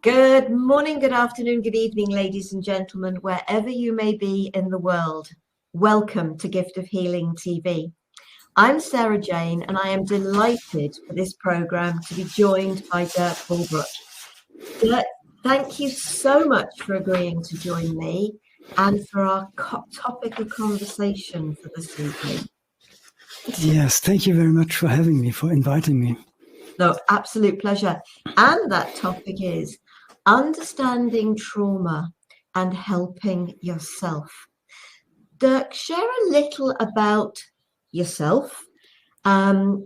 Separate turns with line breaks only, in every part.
Good morning, good afternoon, good evening, ladies and gentlemen, wherever you may be in the world. Welcome to Gift of Healing TV. I'm Sarah Jane, and I am delighted for this program to be joined by Dirk Bulbrook. Dirk, thank you so much for agreeing to join me and for our topic of conversation for this evening.
Yes, thank you very much for having me, for inviting me.
No, absolute pleasure. And that topic is understanding trauma and helping yourself. Dirk, share a little about yourself. How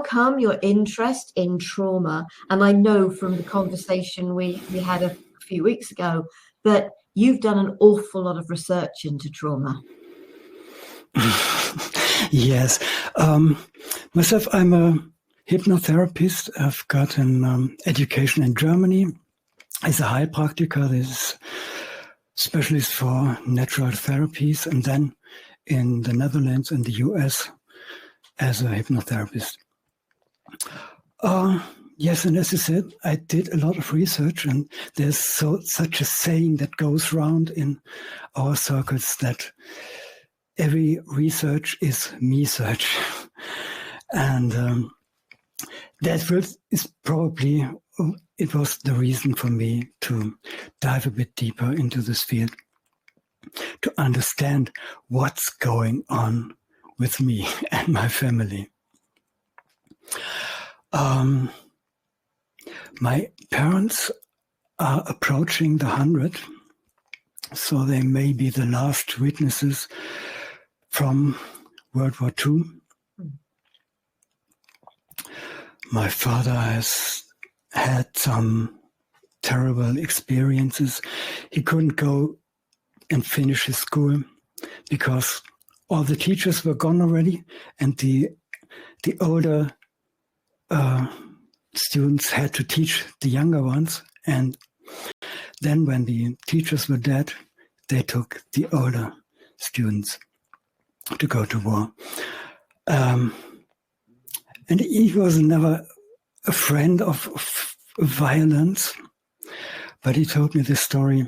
come your interest in trauma? And I know from the conversation we had a few weeks ago that you've done an awful lot of research into trauma.
Yes. Myself, I'm a hypnotherapist. I've got an education in Germany as a Heilpraktiker. This is specialist for natural therapies, and then in the Netherlands and the US as a hypnotherapist. Yes, and as you said, I did a lot of research, and there's such a saying that goes around in our circles that every research is me-search. And that is probably, it was the reason for me to dive a bit deeper into this field, to understand what's going on with me and my family. My parents are approaching the 100, so they may be the last witnesses from World War II. My father has had some terrible experiences. He couldn't go and finish his school because all the teachers were gone already, and the older students had to teach the younger ones. And then when the teachers were dead, they took the older students to go to war. And he was never a friend of violence, but he told me this story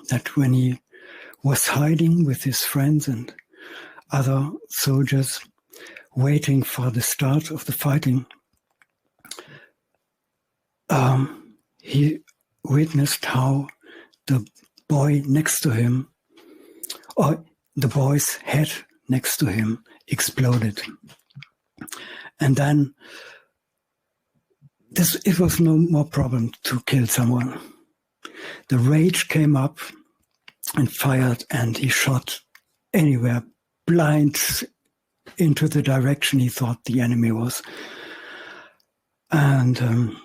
that when he was hiding with his friends and other soldiers waiting for the start of the fighting, he witnessed how the boy next to him, or the boy's head next to him, exploded. And then it was no more problem to kill someone. The rage came up and fired, and he shot anywhere, blind into the direction he thought the enemy was. And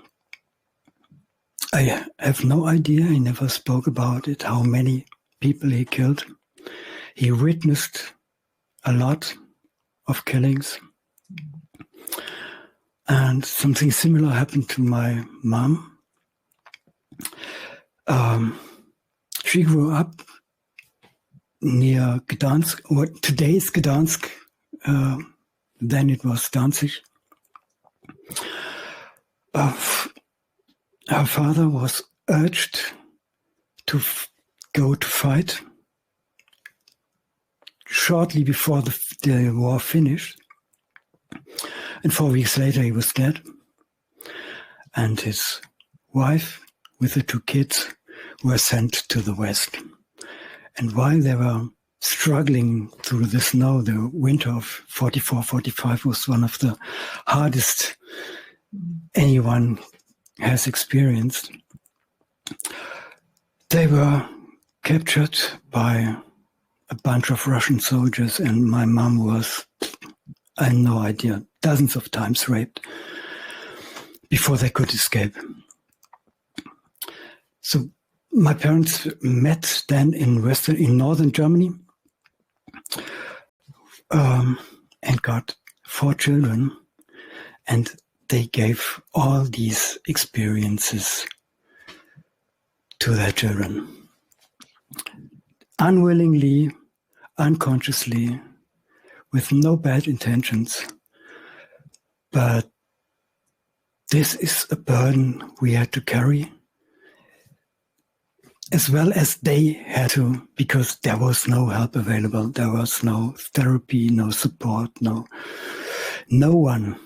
I have no idea, he never spoke about it, how many people he killed. He witnessed a lot of killings. And something similar happened to my mom. She grew up near Gdansk, or today's Gdansk, then it was Danzig. Her father was urged to go to fight shortly before the war finished. And 4 weeks later, he was dead. And his wife, with the 2 kids, were sent to the West. And while they were struggling through the snow, the winter of 44, 45 was one of the hardest anyone has experienced. They were captured by a bunch of Russian soldiers, and my mom was, I have no idea, dozens of times raped before they could escape. So my parents met then in northern Germany, and got 4 children, and they gave all these experiences to their children. Unwillingly, unconsciously, with no bad intentions, but this is a burden we had to carry, as well as they had to, because there was no help available. There was no therapy, no support, no one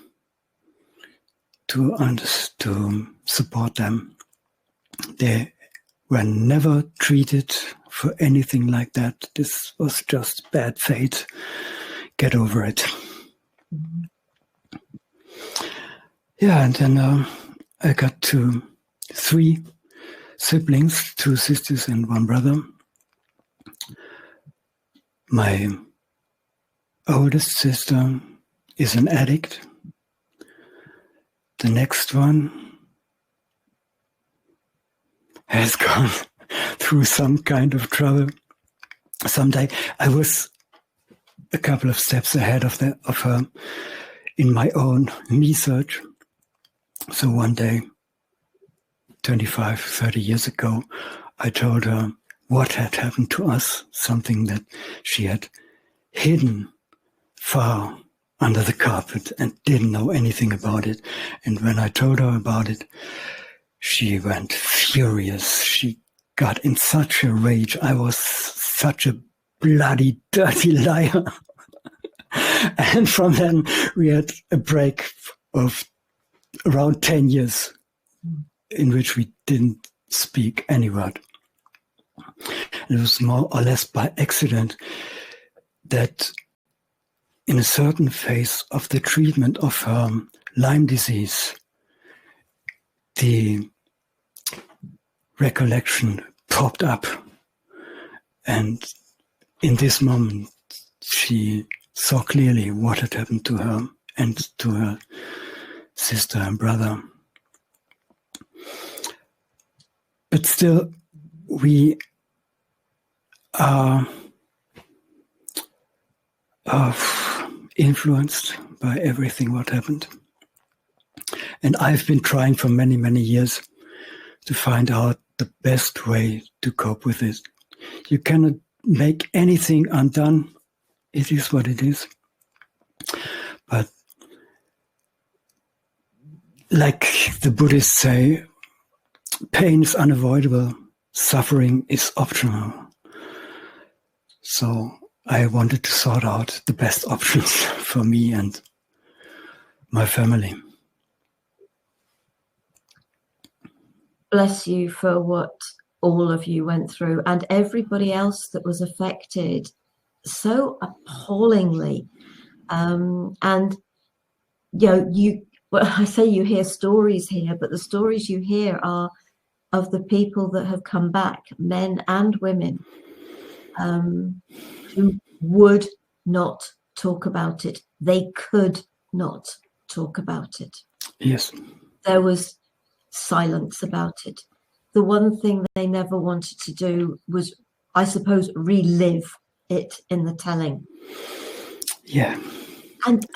to support them. They were never treated for anything like that. This was just bad fate. Get over it.
Mm-hmm.
Yeah, and then I got to 3 siblings, 2 sisters and 1 brother. My oldest sister is an addict. The next one has gone through some kind of trouble. Someday I was a couple of steps ahead of her in my own research. So one day, 25, 30 years ago, I told her what had happened to us, something that she had hidden far under the carpet and didn't know anything about it. And when I told her about it, she went furious. She got in such a rage. I was such a bloody, dirty liar. And from then we had a break of around 10 years in which we didn't speak any word. It was more or less by accident that in a certain phase of the treatment of her Lyme disease, the recollection popped up. And in this moment, she saw clearly what had happened to her and to her sister and brother. But still, we are influenced by everything what happened. And I've been trying for many, many years to find out the best way to cope with it. You cannot make anything undone. It is what it is. But like the Buddhists say, pain is unavoidable, suffering is optional. So I wanted to sort out the best options for me and my family.
Bless you for what all of you went through and everybody else that was affected so appallingly. And well, I say you hear stories here, but the stories you hear are of the people that have come back, men and women, who would not talk about it. They could not talk about it.
Yes.
There was silence about it. The one thing they never wanted to do was, I suppose, relive it in the telling.
Yeah.
And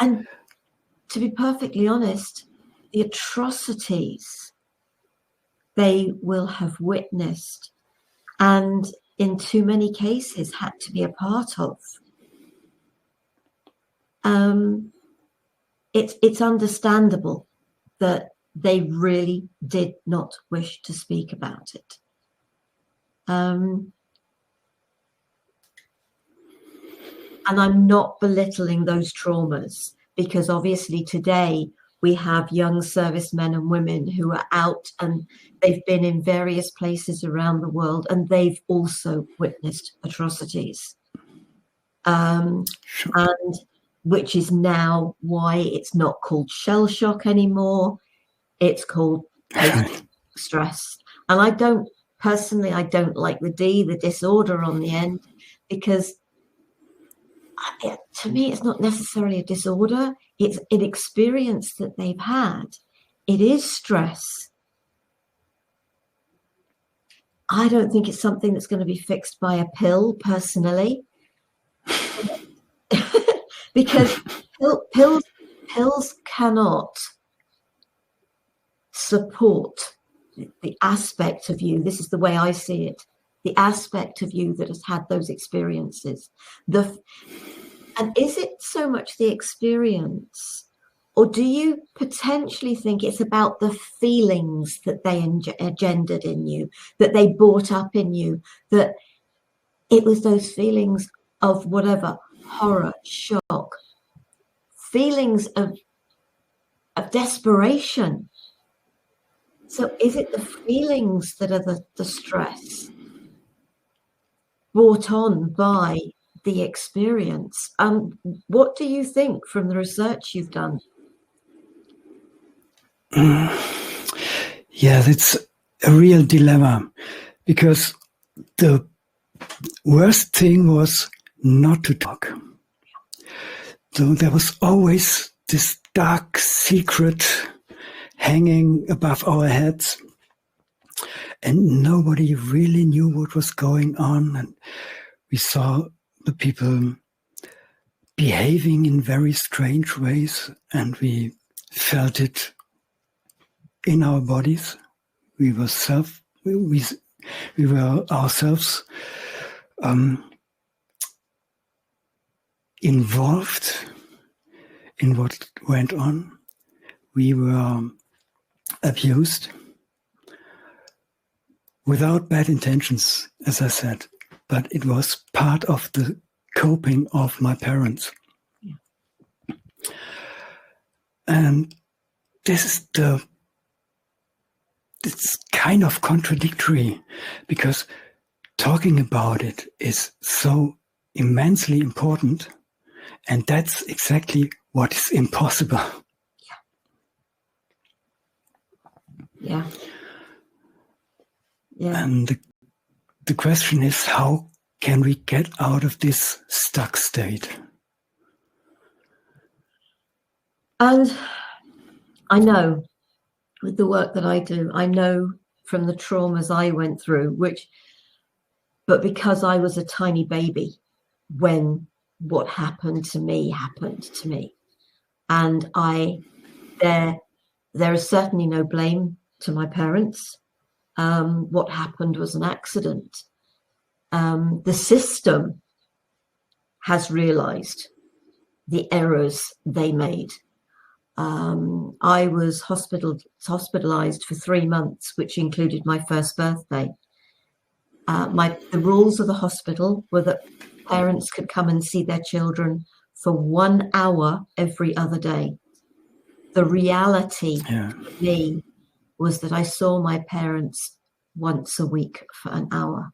to be perfectly honest, the atrocities they will have witnessed and in too many cases had to be a part of. It's understandable that they really did not wish to speak about it. And I'm not belittling those traumas, because obviously today we have young servicemen and women who are out and they've been in various places around the world and they've also witnessed atrocities.
Sure.
And which is now why it's not called shell shock anymore. It's called post-stress. And I don't like the disorder on the end, because to me, it's not necessarily a disorder. It's an experience that they've had. It is stress. I don't think it's something that's going to be fixed by a pill, personally, because pills cannot support the aspect of you. This is the way I see it. The aspect of you that has had those experiences. And is it so much the experience, Or do you potentially think it's about the feelings that they engendered in you, that they brought up in you, that it was those feelings of whatever, horror, shock, feelings of desperation? So is it the feelings that are the stress brought on by the experience? What do you think from the research you've done?
Yeah, it's a real dilemma, because the worst thing was not to talk. So there was always this dark secret hanging above our heads, and nobody really knew what was going on. And we saw the people behaving in very strange ways, and we felt it in our bodies. We were ourselves involved in what went on. We were abused without bad intentions, as I said, but it was part of the coping of my parents. Yeah. And it's kind of contradictory, because talking about it is so immensely important, and that's exactly what is impossible.
Yeah. Yeah.
And the question is, how can we get out of this stuck state?
And I know with the work that I do, I know from the traumas I went through, but because I was a tiny baby when what happened to me. And there is certainly no blame to my parents. What happened was an accident. The system has realized the errors they made. I was hospitalized for 3 months, which included my first birthday. The rules of the hospital were that parents could come and see their children for 1 hour every other day. The reality for me was that I saw my parents once a week for an hour.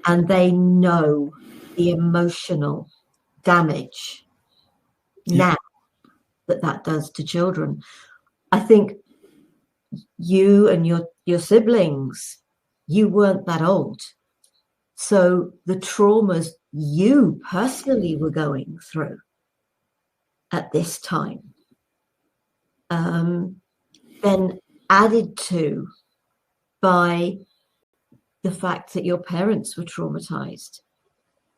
And they know the emotional damage now that does to children. I think you and your siblings, you weren't that old. So the traumas you personally were going through at this time, then added to by the fact that your parents were traumatized.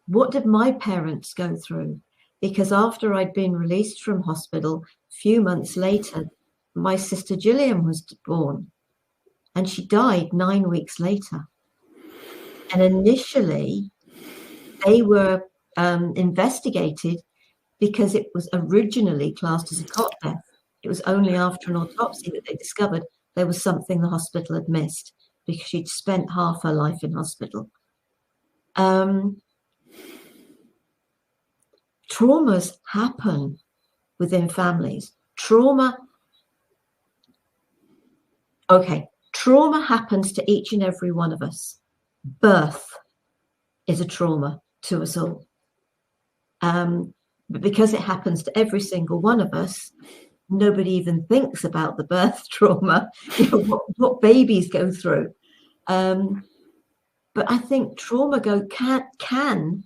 What did my parents go through? Because after I'd been released from hospital, a few months later, my sister Gillian was born, and she died 9 weeks later. And initially, they were investigated because it was originally classed as a cot death. It was only after an autopsy that they discovered there was something the hospital had missed, because she'd spent half her life in hospital. Traumas happen within families. Trauma happens to each and every one of us. Birth is a trauma to us all. But because it happens to every single one of us, nobody even thinks about the birth trauma, what babies go through. But I think trauma can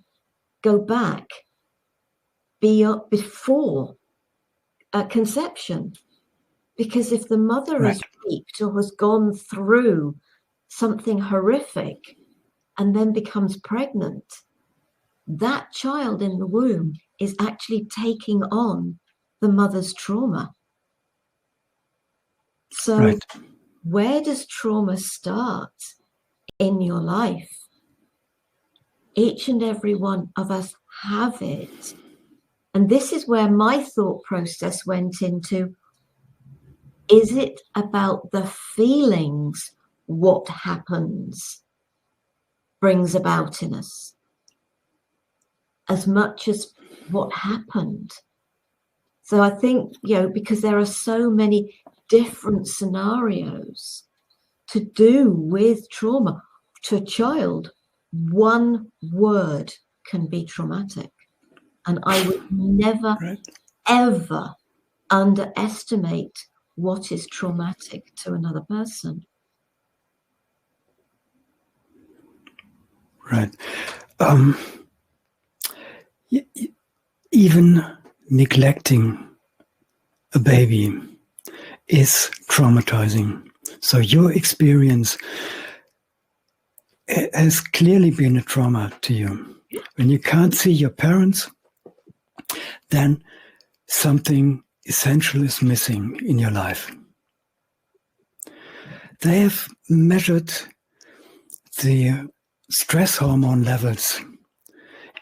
go back before conception, because if the mother has raped or has gone through something horrific and then becomes pregnant, that child in the womb is actually taking on the mother's trauma. So where does trauma start in your life? Each and every one of us have it And this is where my thought process went into, is it about the feelings what happens brings about in us, as much as what happened? So I think, because there are so many different scenarios to do with trauma. To a child, one word can be traumatic. And I would never, ever underestimate what is traumatic to another person.
Right. Even neglecting a baby is traumatizing. So your experience has clearly been a trauma to you. When you can't see your parents, then something essential is missing in your life. They have measured the stress hormone levels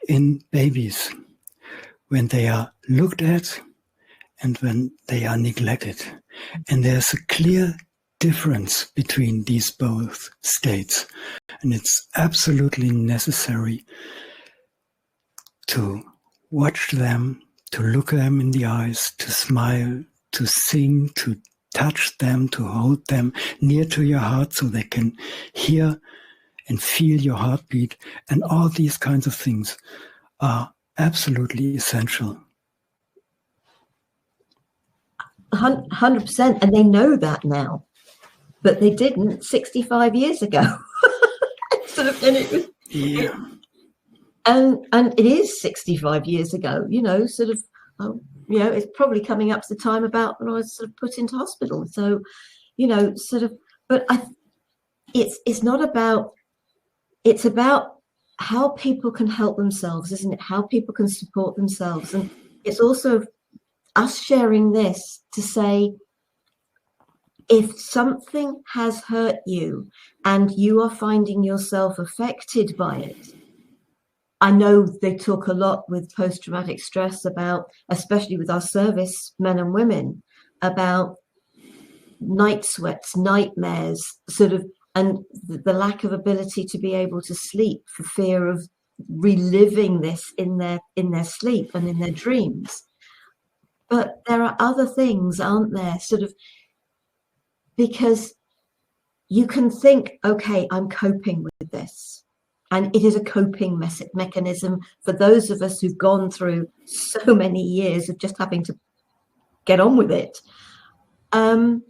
in babies when they are looked at and when they are neglected. And there's a clear difference between these both states. And it's absolutely necessary to watch them, to look them in the eyes, to smile, to sing, to touch them, to hold them near to your heart so they can hear and feel your heartbeat. And all these kinds of things are absolutely essential.
100%. And they know that now, but they didn't 65 years ago. And it was,
yeah.
And it is 65 years ago, it's probably coming up to the time about when I was sort of put into hospital. So, but it's not about, it's about how people can help themselves, isn't it? How people can support themselves. And it's also us sharing this to say, if something has hurt you and you are finding yourself affected by it, I know they talk a lot with post-traumatic stress about, especially with our service men and women, about night sweats, nightmares, and the lack of ability to be able to sleep for fear of reliving this in their sleep and in their dreams. But there are other things, aren't there? Because you can think, okay, I'm coping with this. And it is a coping mechanism for those of us who've gone through so many years of just having to get on with it. But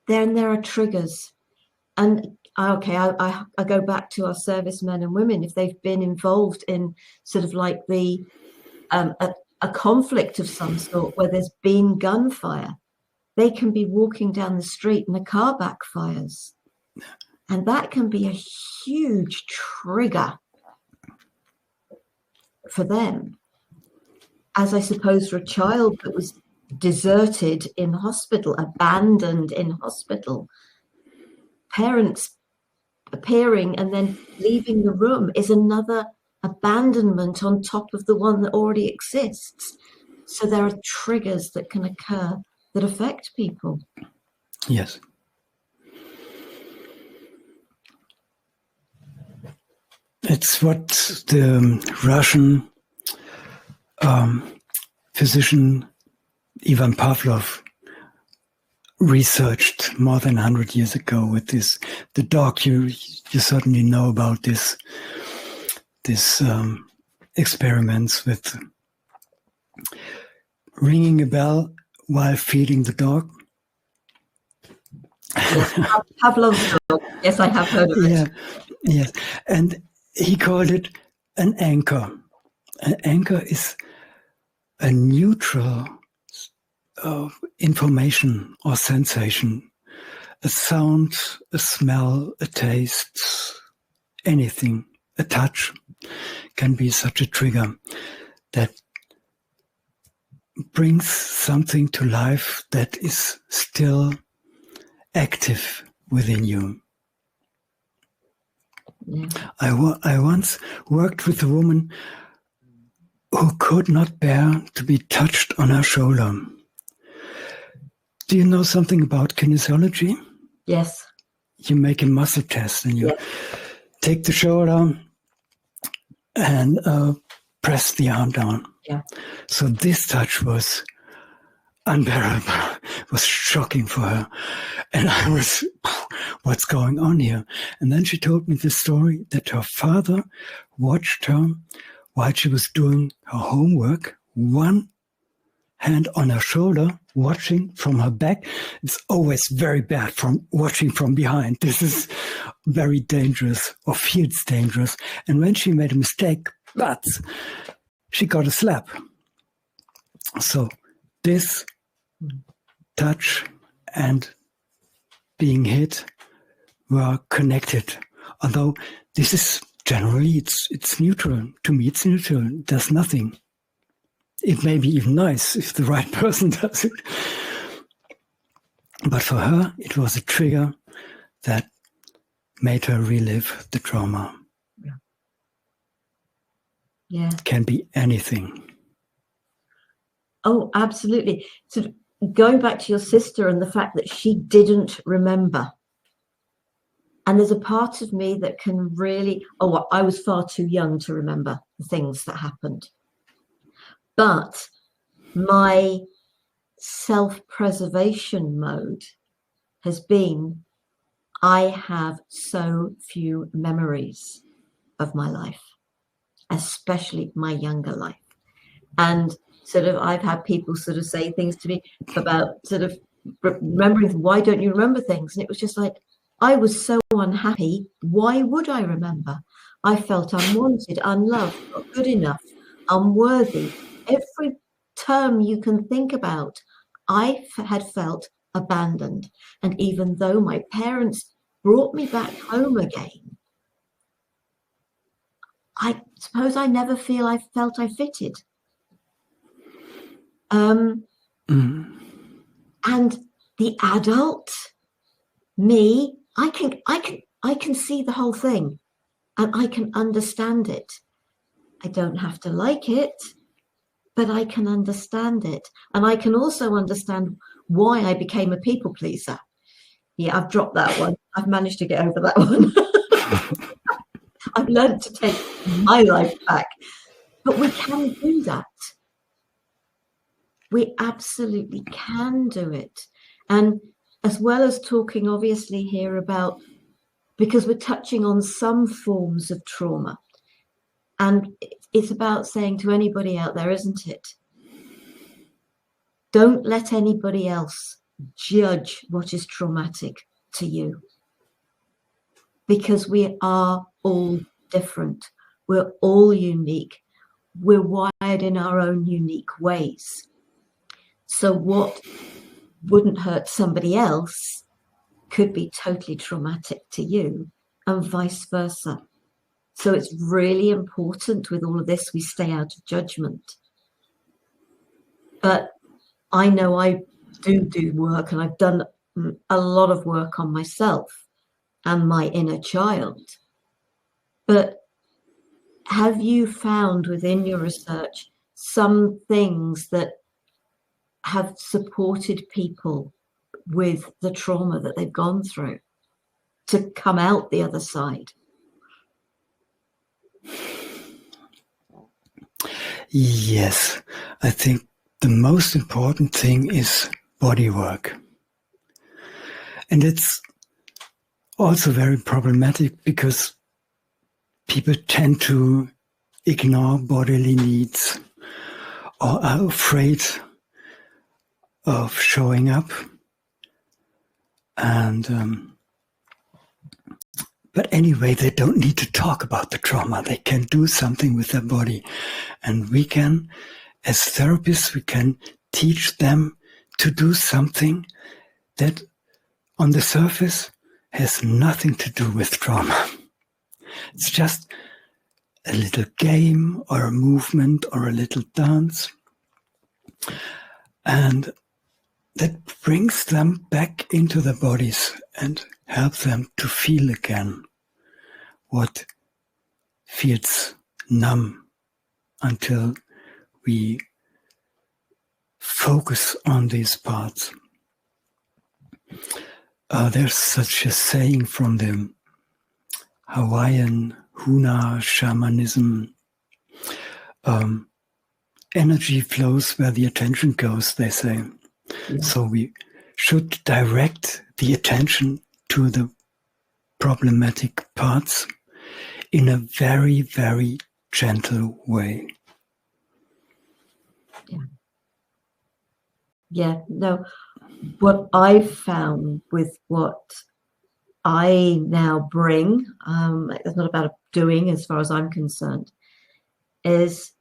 then there are triggers. And I go back to our servicemen and women. If they've been involved in the a conflict of some sort where there's been gunfire, they can be walking down the street and a car backfires. And that can be a huge trigger for them. As I suppose for a child that was deserted in hospital, abandoned in hospital, parents appearing and then leaving the room is another abandonment on top of the one that already exists. So there are triggers that can occur that affect people.
Yes. It's what the Russian physician Ivan Pavlov researched more than 100 years ago with the dog. You certainly know about this experiments with ringing a bell while feeding the dog.
Yes, Pavlov's dog. Yes, I have heard of it.
Yeah, yes. And he called it an anchor. An anchor is a neutral information or sensation, a sound, a smell, a taste, anything, a touch can be such a trigger that brings something to life that is still active within you. Yeah. I once worked with a woman who could not bear to be touched on her shoulder. Do you know something about kinesiology?
Yes.
You make a muscle test and you
Yes.
take the shoulder and press the arm down.
Yeah.
So this touch was unbearable, was shocking for her. And I was, what's going on here? And then she told me the story that her father watched her while she was doing her homework, one hand on her shoulder, watching from her back. It's always very bad from watching from behind. This is very dangerous, or feels dangerous. And when she made a mistake, but she got a slap. So this touch and being hit were connected. Although this is generally, it's neutral. To me, it's neutral. It does nothing. It may be even nice if the right person does it. But for her, it was a trigger that made her relive the trauma.
Yeah.
It can be anything.
Oh, absolutely. So going back to your sister and the fact that she didn't remember. And there's a part of me that can really, I was far too young to remember the things that happened. But my self-preservation mode has been, I have so few memories of my life, especially my younger life. And sort of, I've had people sort of say things to me about sort of remembering, why don't you remember things? And it was just like, I was so unhappy. Why would I remember? I felt unwanted, unloved, not good enough, unworthy. Every term you can think about, I had felt abandoned. And even though my parents brought me back home again, I suppose I never felt I fitted. And the adult me, I can see the whole thing and I can understand it. I don't have to like it, but I can understand it. And I can also understand why I became a people pleaser. Yeah, I've dropped that one. I've managed to get over that one. I've learned to take my life back. But we can do that. We absolutely can do it. And as well as talking, obviously, here about, because we're touching on some forms of trauma. And it's about saying to anybody out there, isn't it? Don't let anybody else judge what is traumatic to you. Because we are all different. We're all unique. We're wired in our own unique ways. So what wouldn't hurt somebody else could be totally traumatic to you, and vice versa. So it's really important with all of this, we stay out of judgment. But I know I do work, and I've done a lot of work on myself and my inner child. But have you found within your research some things that have supported people with the trauma that they've gone through to come out the other side?
Yes, I think the most important thing is body work. And it's also very problematic because people tend to ignore bodily needs or are afraid of showing up. And but anyway, they don't need to talk about the trauma. They can do something with their body. And we can, as therapists, we can teach them to do something that on the surface has nothing to do with trauma. It's just a little game or a movement or a little dance. And that brings them back into their bodies and helps them to feel again what feels numb until we focus on these parts. There's such a saying from the Hawaiian Huna shamanism. Energy flows where the attention goes, they say.
Yeah.
So we should direct the attention to the problematic parts in a very, very gentle way.
Yeah, no, what I've found with what I now bring, it's not about doing as far as I'm concerned, is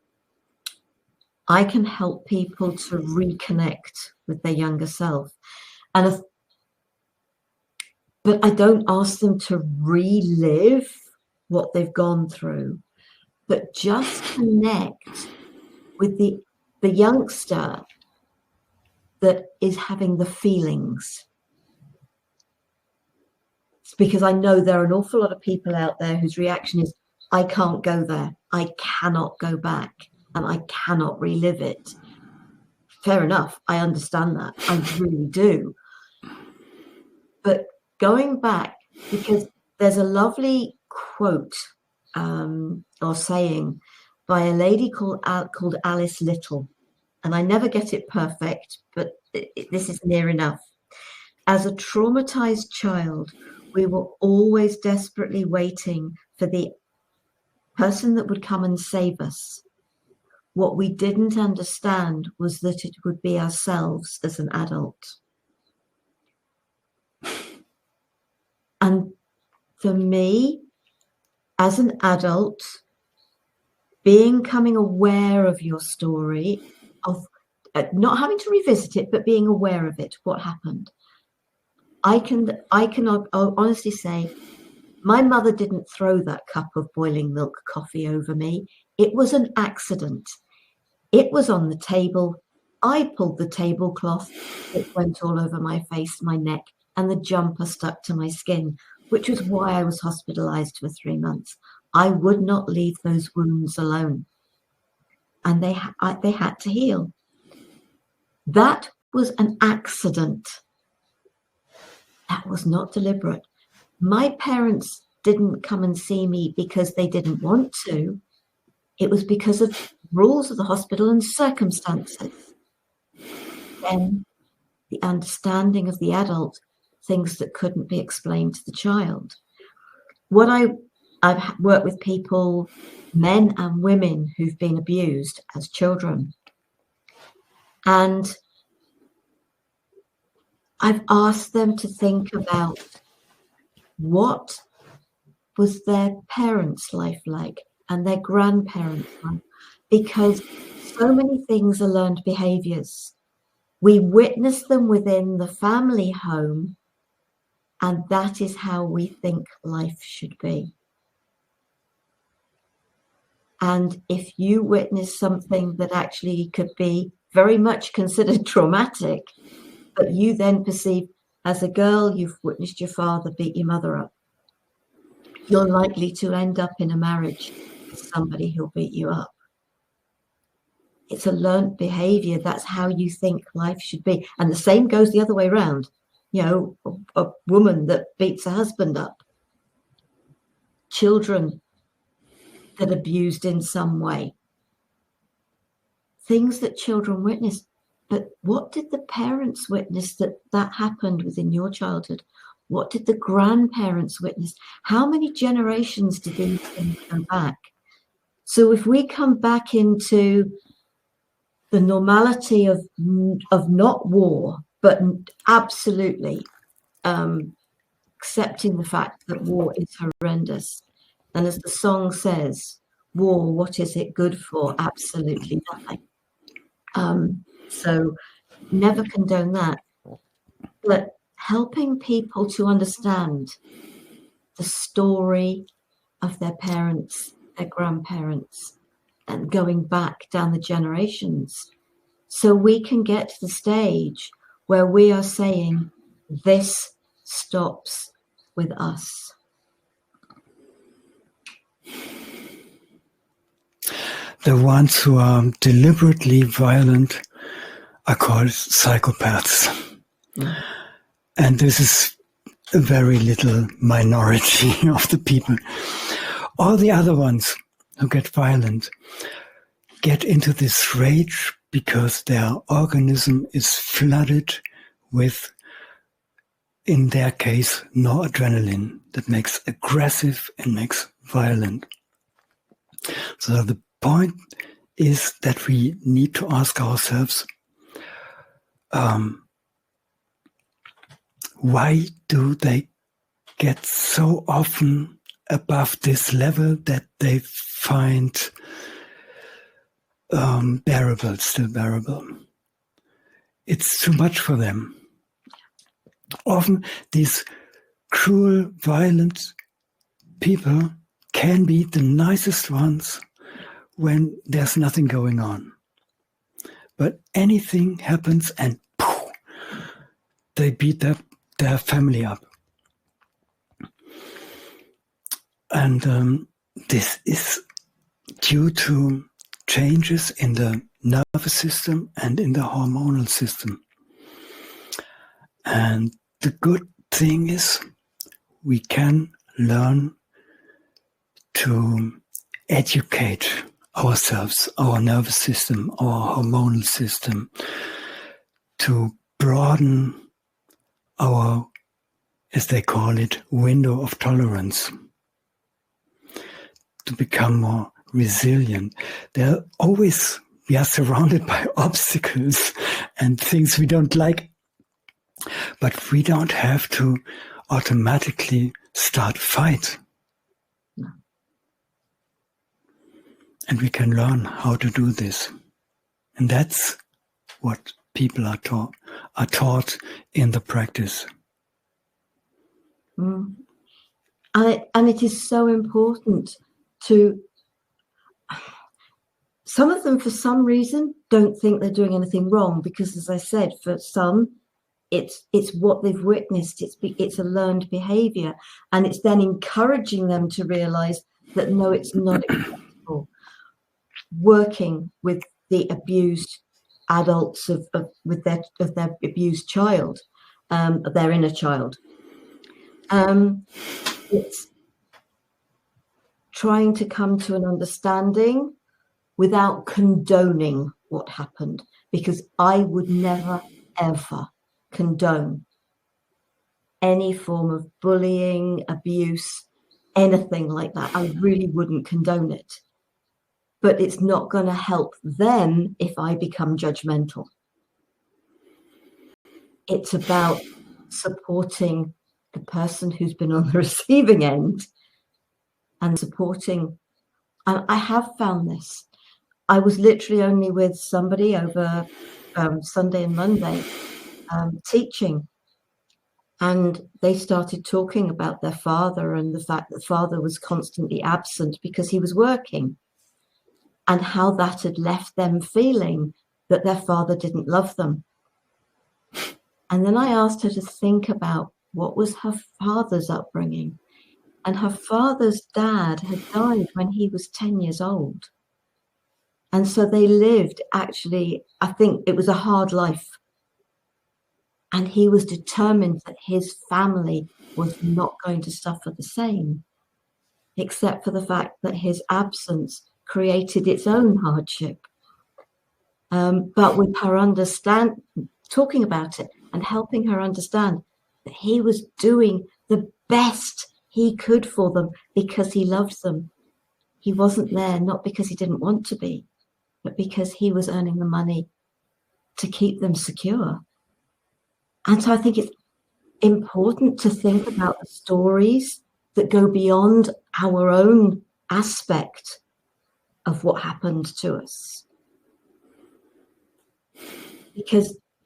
I can help people to reconnect with their younger self. And but I don't ask them to relive what they've gone through, but just connect with the youngster that is having the feelings. It's because I know there are an awful lot of people out there whose reaction is, I can't go there. I cannot go back and I cannot relive it. Fair enough. I understand that. I really do. But going back, because there's a lovely quote or saying by a lady called Alice Little, and I never get it perfect, but this is near enough. As a traumatized child, we were always desperately waiting for the person that would come and save us. What we didn't understand was that it would be ourselves as an adult. And for me, as an adult, becoming aware of your story, of not having to revisit it, but being aware of it, what happened. I can honestly say, my mother didn't throw that cup of boiling milk coffee over me. It was an accident. It was on the table. I pulled the tablecloth. It went all over my face, my neck, and the jumper stuck to my skin, which was why I was hospitalized for 3 months. I would not leave those wounds alone. And they had to heal. That was an accident. That was not deliberate. My parents didn't come and see me because they didn't want to. It was because of rules of the hospital and circumstances. Then the understanding of the adult, things that couldn't be explained to the child. I've worked with people, men and women who've been abused as children. And I've asked them to think about what was their parents' life like and their grandparents' life, because so many things are learned behaviors. We witness them within the family home, and that is how we think life should be. And if you witness something that actually could be very much considered traumatic, but you then perceive, as a girl, you've witnessed your father beat your mother up, you're likely to end up in a marriage with somebody who'll beat you up. It's a learned behavior. That's how you think life should be. And the same goes the other way around. You know, a woman that beats her husband up. Children that abused in some way. Things that children witness. But what did the parents witness that happened within your childhood? What did the grandparents witness? How many generations did these things go back? So if we come back into the normality of not war, but absolutely accepting the fact that war is horrendous. And as the song says, war, what is it good for? Absolutely nothing. So never condone that. But helping people to understand the story of their parents, their grandparents, and going back down the generations, so we can get to the stage where we are saying, this stops with us.
the ones who are deliberately violent are called psychopaths.
Mm.
And this is a very little minority of the people. All the other ones who get violent get into this rage because their organism is flooded with, in their case, noradrenaline that makes aggressive and makes violent. So the point is that we need to ask ourselves, why do they get so often above this level that they find still bearable? It's too much for them. Often these cruel, violent people can be the nicest ones when there's nothing going on. But anything happens and poof, they beat their family up. And this is due to changes in the nervous system and in the hormonal system. And the good thing is we can learn to educate ourselves, our nervous system, our hormonal system, to broaden our, as they call it, window of tolerance, to become more resilient. We are surrounded by obstacles and things we don't like, but we don't have to automatically start a fight.
No.
And we can learn how to do this. And that's what people are taught in the practice.
Mm. And it is so important to, some of them for some reason don't think they're doing anything wrong, because as I said, for some it's what they've witnessed, it's a learned behavior, and it's then encouraging them to realize that no, it's not acceptable. Working with the abused adults of their abused child, their inner child, it's trying to come to an understanding without condoning what happened, because I would never ever condone any form of bullying, abuse, anything like that. I really wouldn't condone it. But it's not going to help them if I become judgmental. It's about supporting the person who's been on the receiving end and supporting. And I have found this. I was literally only with somebody over Sunday and Monday teaching, and they started talking about their father and the fact that father was constantly absent because he was working, and how that had left them feeling that their father didn't love them. And then I asked her to think about what was her father's upbringing. And her father's dad had died when he was 10 years old. And so they lived, actually, I think it was a hard life. And he was determined that his family was not going to suffer the same, except for the fact that his absence created its own hardship. But with her talking about it and helping her understand that he was doing the best he could for them because he loved them. He wasn't there not because he didn't want to be, but because he was earning the money to keep them secure. And so I think it's important to think about the stories that go beyond our own aspect of what happened to us.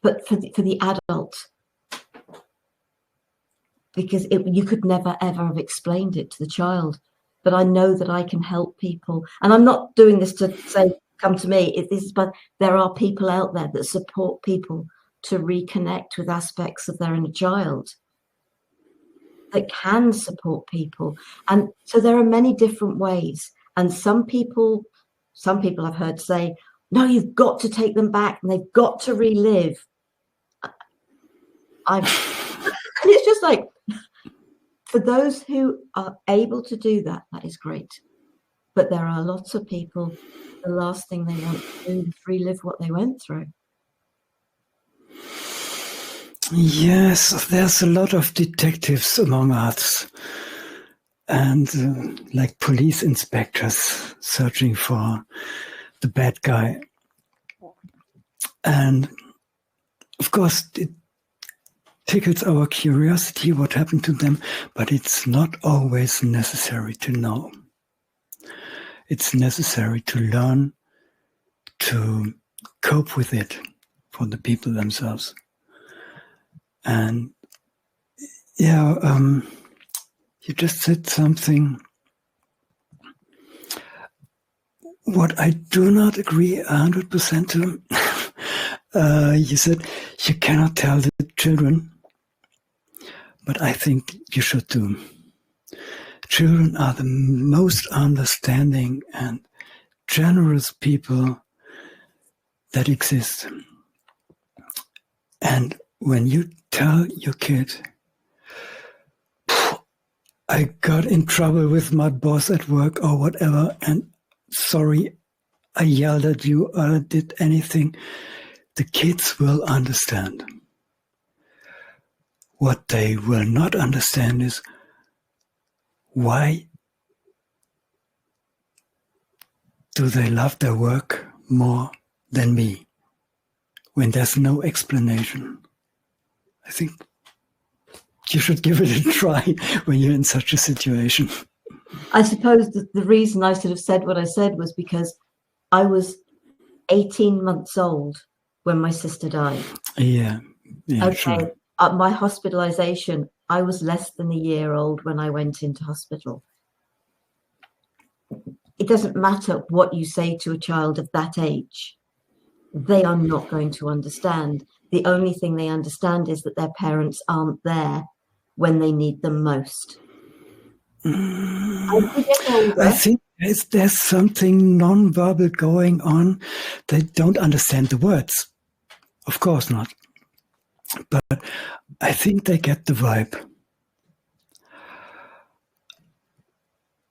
But for the adult, because you could never ever have explained it to the child. But I know that I can help people, and I'm not doing this to say come to me. But there are people out there that support people to reconnect with aspects of their inner child, that can support people. And so there are many different ways, and some people some people I've heard say, no, you've got to take them back and they've got to relive. And it's just like, for those who are able to do that, that is great. But there are lots of people, the last thing they want to do is relive what they went through.
Yes, there's a lot of detectives among us, and like police inspectors searching for the bad guy. And of course, it tickles our curiosity what happened to them, but it's not always necessary to know. It's necessary to learn to cope with it for the people themselves. And yeah, you just said something what I do not agree 100% to. You said you cannot tell the children, but I think you should do. Children are the most understanding and generous people that exist. And when you tell your kid, I got in trouble with my boss at work or whatever, and sorry, I yelled at you or did anything, the kids will understand. What they will not understand is why do they love their work more than me when there's no explanation. I think you should give it a try when you're in such a situation.
I suppose the reason I sort of said what I said was because I was 18 months old when my sister died.
Yeah,
okay.
Sure.
At my hospitalization, I was less than a year old when I went into hospital. It doesn't matter what you say to a child of that age. They are not going to understand. The only thing they understand is that their parents aren't there when they need them most.
I think there's something non-verbal going on. They don't understand the words. Of course not. But I think they get the vibe.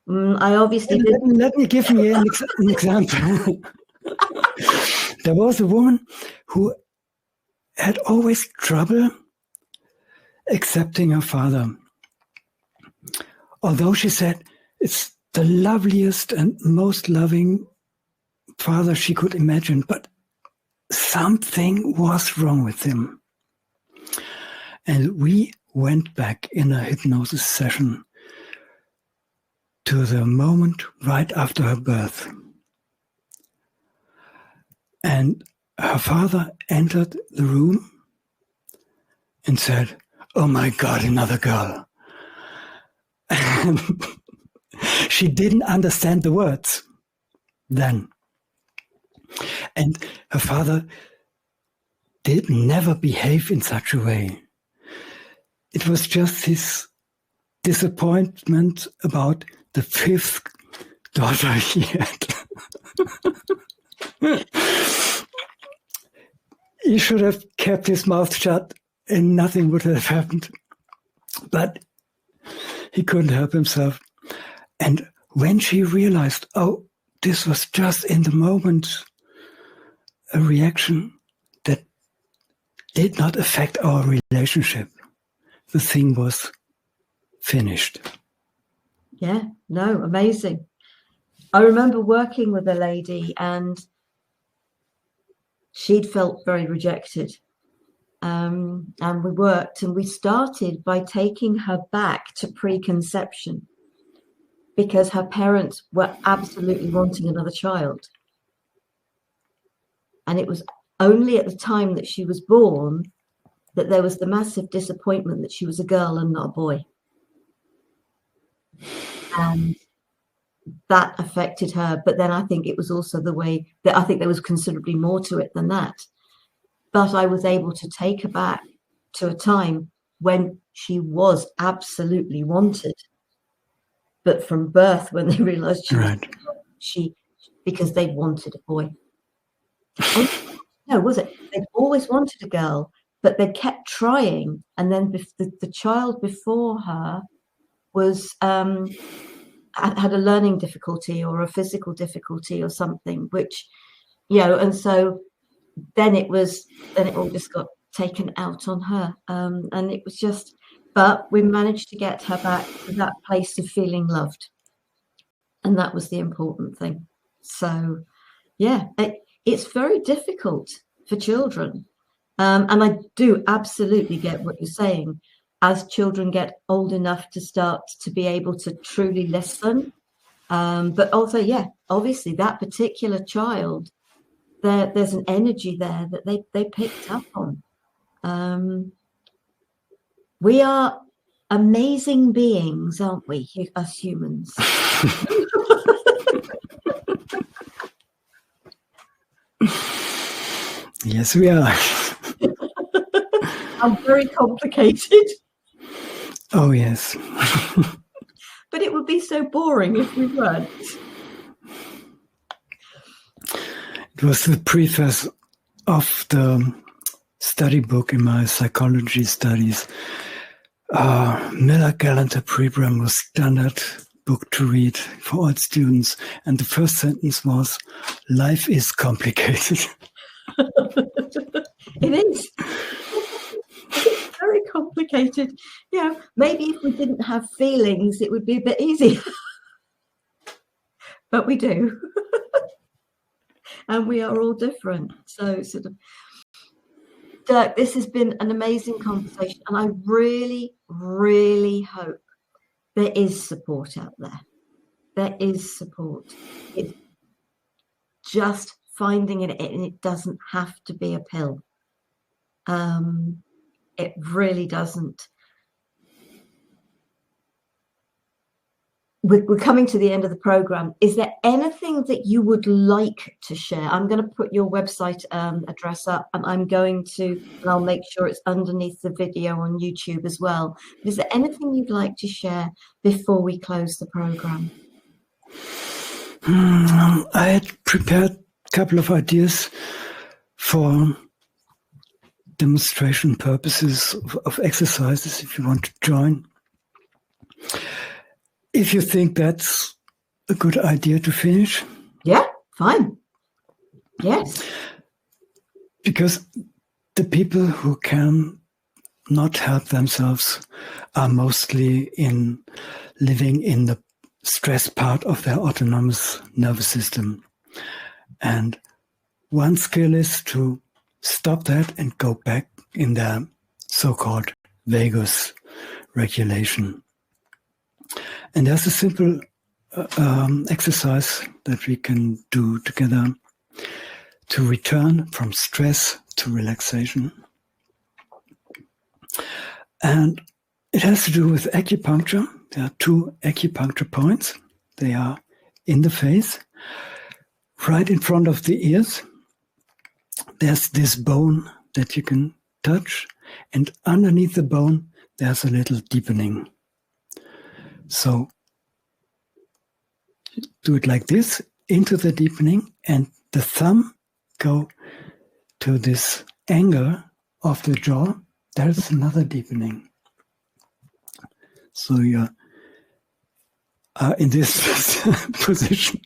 I obviously didn't.
Let me give me an example. There was a woman who had always trouble accepting her father. Although she said it's the loveliest and most loving father she could imagine, but something was wrong with him. And we went back in a hypnosis session to the moment right after her birth. And her father entered the room and said, "Oh my God, another girl." And she didn't understand the words then. And her father did never behave in such a way. It was just his disappointment about the fifth daughter he had. He should have kept his mouth shut and nothing would have happened. But he couldn't help himself. And when she realized, oh, this was just in the moment a reaction that did not affect our relationship, the thing was finished.
Yeah, no, amazing. I remember working with a lady and she'd felt very rejected. And we worked and we started by taking her back to preconception because her parents were absolutely wanting another child. And it was only at the time that she was born that there was the massive disappointment that she was a girl and not a boy. And that affected her. But then I think it was also the way that I think there was considerably more to it than that. But I was able to take her back to a time when she was absolutely wanted. But from birth, when they realized she because they wanted a boy. And, no, was it? They'd always wanted a girl, but they kept trying. And then the child before her was had a learning difficulty or a physical difficulty or something, which, and so then it all just got taken out on her. And it was just, but we managed to get her back to that place of feeling loved. And that was the important thing. So, yeah, it's very difficult for children. And I do absolutely get what you're saying. As children get old enough to start to be able to truly listen. But also, yeah, obviously that particular child, there's an energy there that they picked up on. We are amazing beings, aren't we, us humans?
Yes, we are.
I'm very complicated.
Oh, yes.
But it would be so boring if we weren't.
It was the preface of the study book in my psychology studies. Miller Gallagher Pribram was standard book to read for all students. And the first sentence was, life is complicated.
It is. It's very complicated. Maybe if we didn't have feelings, it would be a bit easier. But we do. And we are all different. So sort of, Dirk, this has been an amazing conversation. And I really, really hope there is support out there. There is support. It's just finding it, and it doesn't have to be a pill. It really doesn't. We're coming to the end of the program. Is there anything that you would like to share? I'm going to put your website address up, and I'll make sure it's underneath the video on YouTube as well. But is there anything you'd like to share before we close the program?
I had prepared a couple of ideas for demonstration purposes of exercises if you want to join. If you think that's a good idea to finish.
Yeah, fine. Yes.
Because the people who can not help themselves are mostly living in the stress part of their autonomous nervous system. And one skill is to stop that and go back in their so-called vagus regulation. And there's a simple exercise that we can do together to return from stress to relaxation. And it has to do with acupuncture. There are 2 acupuncture points. They are in the face, right in front of the ears. There's this bone that you can touch, and underneath the bone, there's a little deepening. So do it like this, into the deepening, and the thumb go to this angle of the jaw. There's another deepening. So you are in this position.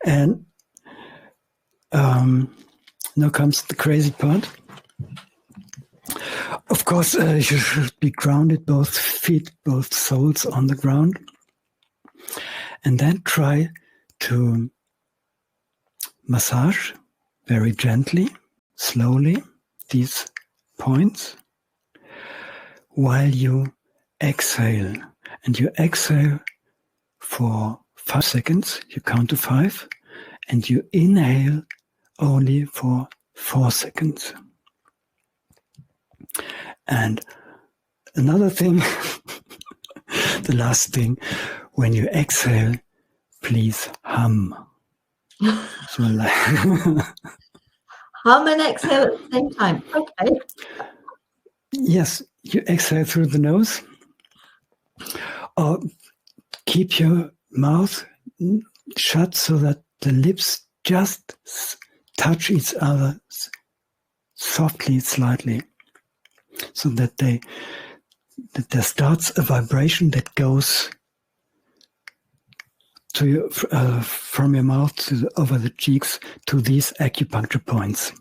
And now comes the crazy part. Of course, you should be grounded, both feet, both soles on the ground. And then try to massage very gently, slowly, these points while you exhale. And you exhale for 5 seconds. You count to 5. And you inhale only for 4 seconds. And another thing, the last thing, when you exhale, please hum. So like
hum and exhale at the same time. Okay.
Yes, you exhale through the nose, or keep your mouth shut so that the lips just touch each other softly, slightly, so that there starts a vibration that goes to your, from your mouth over the cheeks to these acupuncture points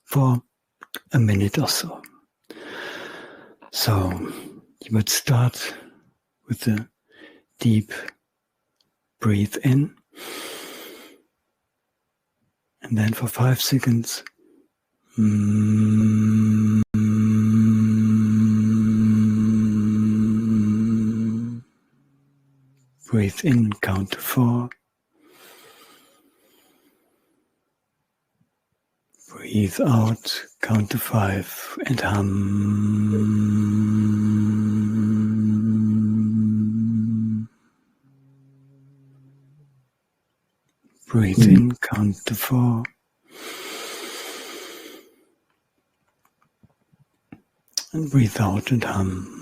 for a minute or so. So you would start with the deep breathe in, and then for 5 seconds, breathe in, count to 4. Breathe out, count to 5, and hum. Breathe in, count to 4. And breathe out and hum.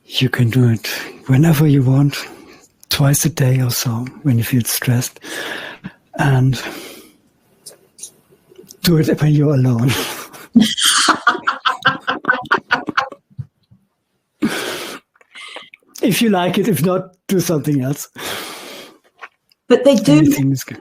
You can do it whenever you want, twice a day or so, when you feel stressed. And do it when you're alone. If you like it, if not, do something else.
But they do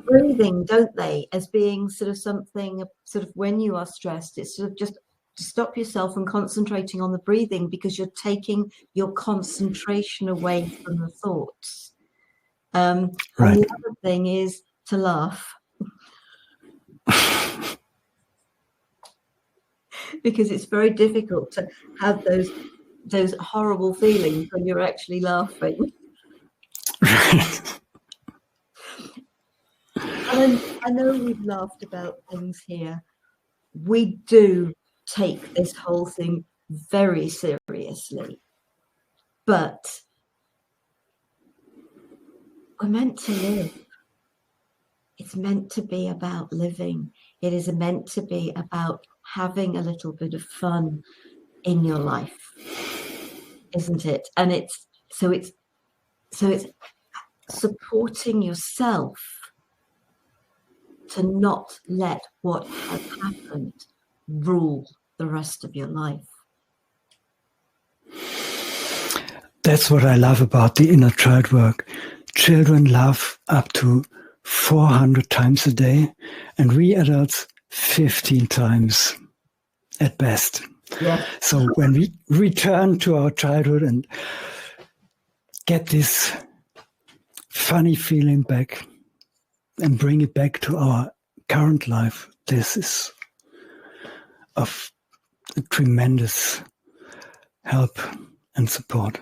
breathing, don't they, as being sort of something, sort of when you are stressed, it's sort of just to stop yourself from concentrating on the breathing, because you're taking your concentration away from the thoughts. And the other thing is to laugh. Because it's very difficult to have those horrible feelings when you're actually laughing. And I know we've laughed about things here. We do take this whole thing very seriously, but we're meant to live. It's meant to be about living. It is meant to be about having a little bit of fun in your life, isn't it? And it's supporting yourself to not let what has happened rule the rest of your life.
That's what I love about the inner child work. Children laugh up to 400 times a day, and we adults 15 times at best.
Yeah.
So when we return to our childhood and get this funny feeling back and bring it back to our current life, this is of a tremendous help and support.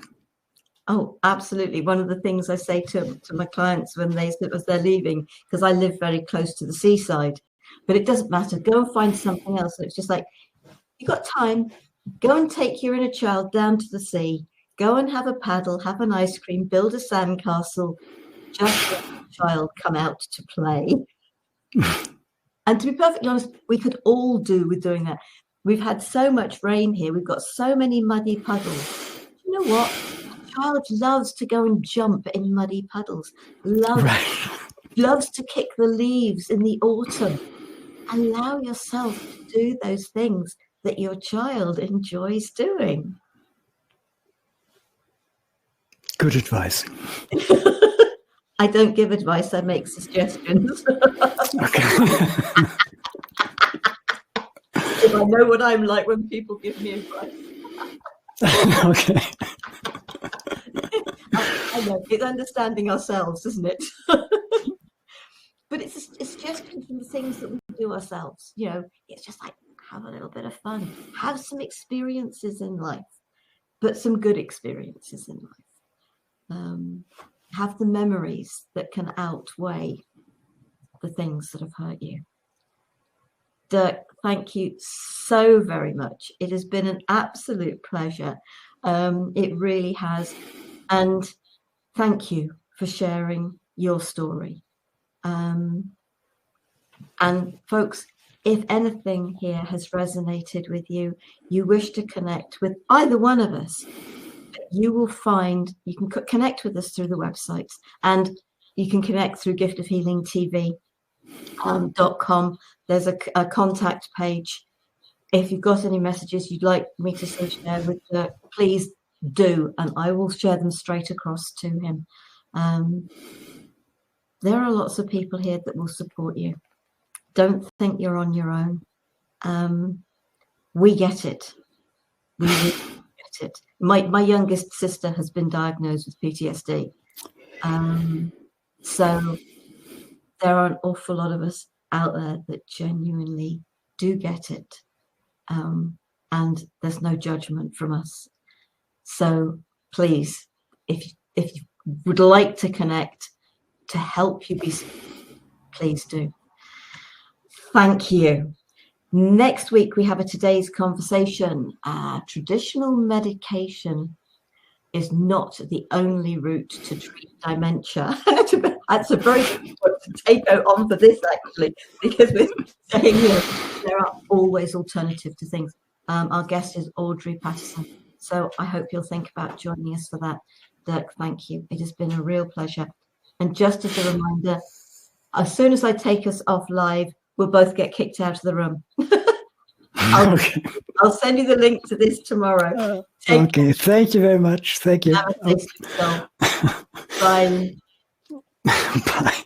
Oh, absolutely. One of the things I say to my clients as they're leaving, because I live very close to the seaside, but it doesn't matter. Go and find something else. And it's just like, you got time, go and take your inner child down to the sea, go and have a paddle, have an ice cream, build a sandcastle, just let the child come out to play. And to be perfectly honest, we could all do with doing that. We've had so much rain here. We've got so many muddy puddles. You know what? A child loves to go and jump in muddy puddles. Loves to kick the leaves in the autumn. Allow yourself to do those things that your child enjoys doing.
Good advice.
I don't give advice, I make suggestions.
Okay.
If I know what I'm like when people give me advice.
Okay.
I know, it's understanding ourselves, isn't it? But it's just from the things that we do ourselves. You know, it's just like have a little bit of fun, have some experiences in life, but some good experiences in life. Have the memories that can outweigh the things that have hurt you. Dirk, thank you so very much. It has been an absolute pleasure. It really has. And thank you for sharing your story. And folks, if anything here has resonated with you, you wish to connect with either one of us, you will find, you can connect with us through the websites, and you can connect through giftofhealingtv.com. There's a contact page. If you've got any messages you'd like me to share with Dirk, please do, and I will share them straight across to him. There are lots of people here that will support you. Don't think you're on your own. We get it. We really get it. My youngest sister has been diagnosed with PTSD. So there are an awful lot of us out there that genuinely do get it. And there's no judgment from us. So please, if you would like to connect to help you be, please do. Thank you. Next week, we have a today's conversation. Traditional medication is not the only route to treat dementia. That's a very good one to take on for this, actually, because we're saying here there are always alternatives to things. Our guest is Audrey Patterson. So I hope you'll think about joining us for that. Dirk, thank you. It has been a real pleasure. And just as a reminder, as soon as I take us off live, we'll both get kicked out of the room. I'll send you the link to this tomorrow.
Okay, thank you very much. Thank you.
Bye.
Bye.